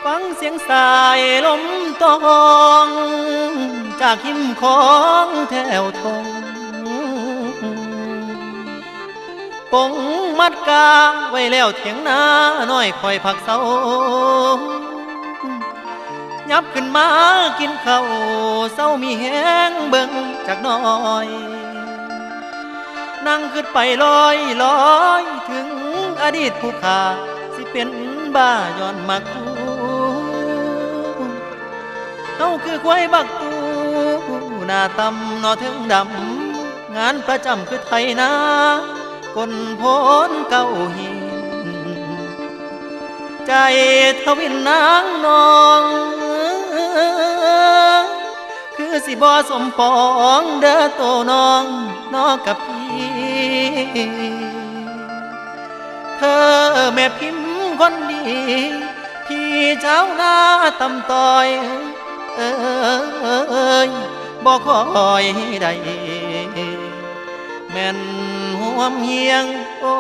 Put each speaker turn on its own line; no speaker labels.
ฟังเสียงสายลมตองจากหิมของแถวทงปงมัดกาไว้แล้วเถียงนาน้อยคอยผักเสายับขึ้นมากินข้าวเศร้ามีแห้งเบิ่งจากน้อยนั่งขึ้นไปลอยลอยถึงอดีตผู้ขาสิเป็นบ้าย้อนมาคูเฮาคือควายบักตูหน้าตำนอถึงดำงานประจำคือไทยนาก้นพ้นเก้าหินใจทวินนางนองคือสิบ่สมปองเด้อโตน้องนอกับพี่เธอแม่พิมพ์คนดีพี่เจ้าหน้าตำต้อยบ่คอยใดแม่นห่วมเฮียงโอ้